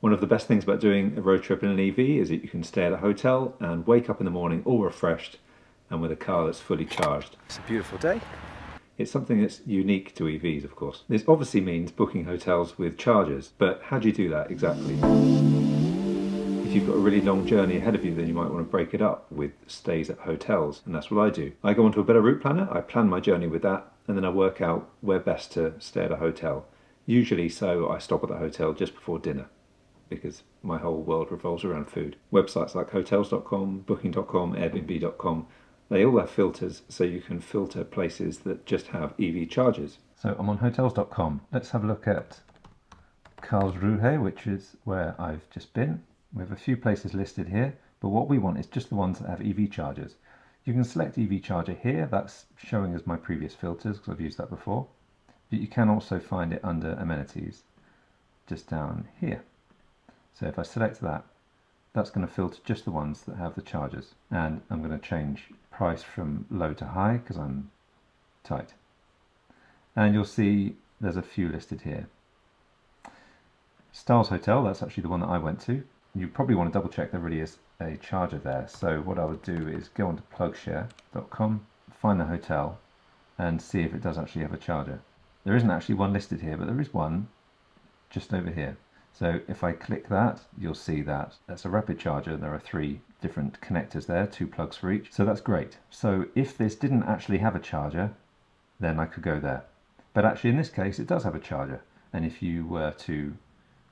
One of the best things about doing a road trip in an EV is that you can stay at a hotel and wake up in the morning all refreshed and with a car that's fully charged. It's a beautiful day. It's something that's unique to EVs, of course. This obviously means booking hotels with chargers, but how do you do that exactly? If you've got a really long journey ahead of you, then you might want to break it up with stays at hotels, and that's what I do. I go onto a better route planner, I plan my journey with that, and then I work out where best to stay at a hotel. Usually so I stop at the hotel just before dinner, because my whole world revolves around food. Websites like hotels.com, booking.com, airbnb.com, they all have filters, so you can filter places that just have EV chargers. So I'm on hotels.com. Let's have a look at Karlsruhe, which is where I've just been. We have a few places listed here, but what we want is just the ones that have EV chargers. You can select EV charger here, that's showing as my previous filters because I've used that before. But you can also find it under amenities, just down here. So if I select that, that's going to filter just the ones that have the chargers. And I'm going to change price from low to high because I'm tight. And you'll see there's a few listed here. Styles Hotel, that's actually the one that I went to. You probably want to double check there really is a charger there. So what I would do is go onto plugshare.com, find the hotel and see if it does actually have a charger. There isn't actually one listed here, but there is one just over here. So if I click that, you'll see that that's a rapid charger. There are 3 different connectors there, 2 plugs for each. So that's great. So if this didn't actually have a charger, then I could go there. But actually in this case, it does have a charger. And if you were to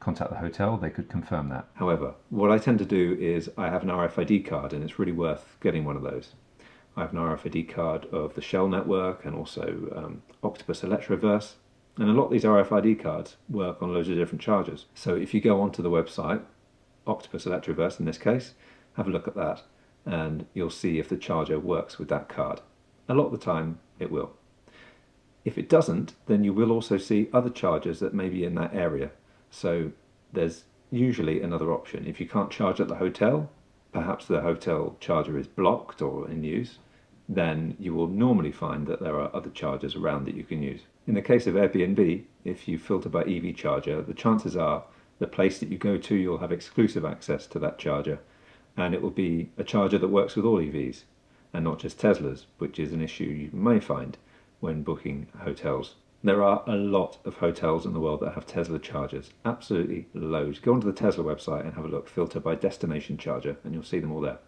contact the hotel, they could confirm that. However, what I tend to do is I have an RFID card, and it's really worth getting one of those. I have an RFID card of the Shell network and also Octopus Electroverse. And a lot of these RFID cards work on loads of different chargers. So if you go onto the website, Octopus Electroverse in this case, have a look at that and you'll see if the charger works with that card. A lot of the time it will. If it doesn't, then you will also see other chargers that may be in that area. So there's usually another option. If you can't charge at the hotel, perhaps the hotel charger is blocked or in use, then you will normally find that there are other chargers around that you can use. In the case of Airbnb, if you filter by EV charger, the chances are the place that you go to, you'll have exclusive access to that charger, and it will be a charger that works with all EVs and not just Teslas, which is an issue you may find when booking hotels. There are a lot of hotels in the world that have Tesla chargers, absolutely loads. Go onto the Tesla website and have a look, filter by destination charger, and you'll see them all there.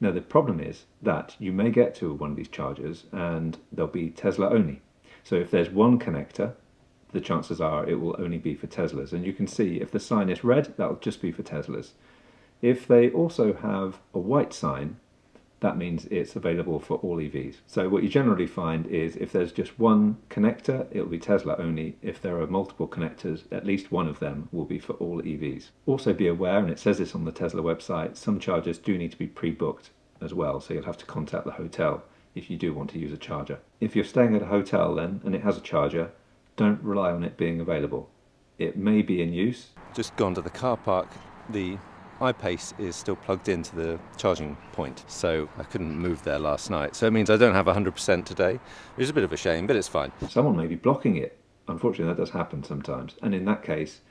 Now the problem is that you may get to one of these chargers and they'll be Tesla only. So if there's one connector, the chances are it will only be for Teslas. And you can see if the sign is red, that'll just be for Teslas. If they also have a white sign, that means it's available for all EVs. So what you generally find is if there's just one connector, it'll be Tesla only. If there are multiple connectors, at least one of them will be for all EVs. Also be aware, and it says this on the Tesla website, some chargers do need to be pre-booked as well, so you'll have to contact the hotel if you do want to use a charger. If you're staying at a hotel then, and it has a charger, don't rely on it being available. It may be in use. Just gone to the car park. The iPace is still plugged into the charging point, so I couldn't move there last night. So it means I don't have 100% today, which is a bit of a shame, but it's fine. Someone may be blocking it. Unfortunately, that does happen sometimes. And in that case,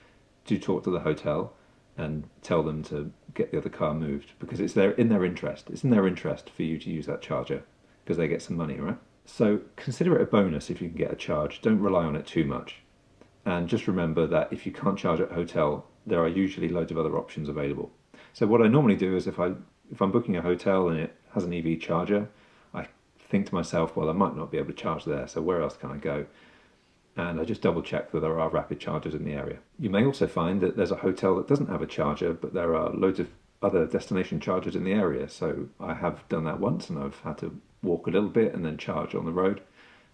do talk to the hotel and tell them to get the other car moved, because it's in their interest. It's in their interest for you to use that charger, because they get some money, right? So consider it a bonus if you can get a charge. Don't rely on it too much. And just remember that if you can't charge at a hotel, there are usually loads of other options available. So what I normally do is if I'm booking a hotel and it has an EV charger, I think to myself, well, I might not be able to charge there, so where else can I go? And I just double check that there are rapid chargers in the area. You may also find that there's a hotel that doesn't have a charger, but there are loads of other destination chargers in the area. So I have done that once and I've had to walk a little bit and then charge on the road.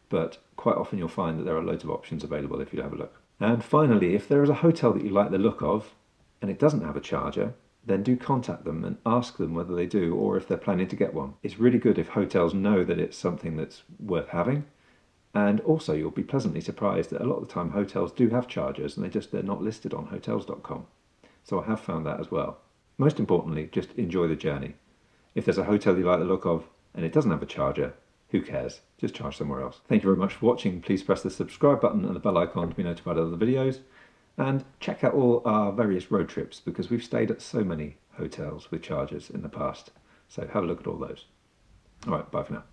But quite often you'll find that there are loads of options available if you have a look. And finally, if there is a hotel that you like the look of and it doesn't have a charger, then do contact them and ask them whether they do or if they're planning to get one. It's really good if hotels know that it's something that's worth having. And also you'll be pleasantly surprised that a lot of the time hotels do have chargers and they're not listed on hotels.com. So I have found that as well. Most importantly, just enjoy the journey. If there's a hotel you like the look of and it doesn't have a charger, who cares? Just charge somewhere else. Thank you very much for watching. Please press the subscribe button and the bell icon to be notified of other videos. And check out all our various road trips because we've stayed at so many hotels with chargers in the past. So have a look at all those. All right, bye for now.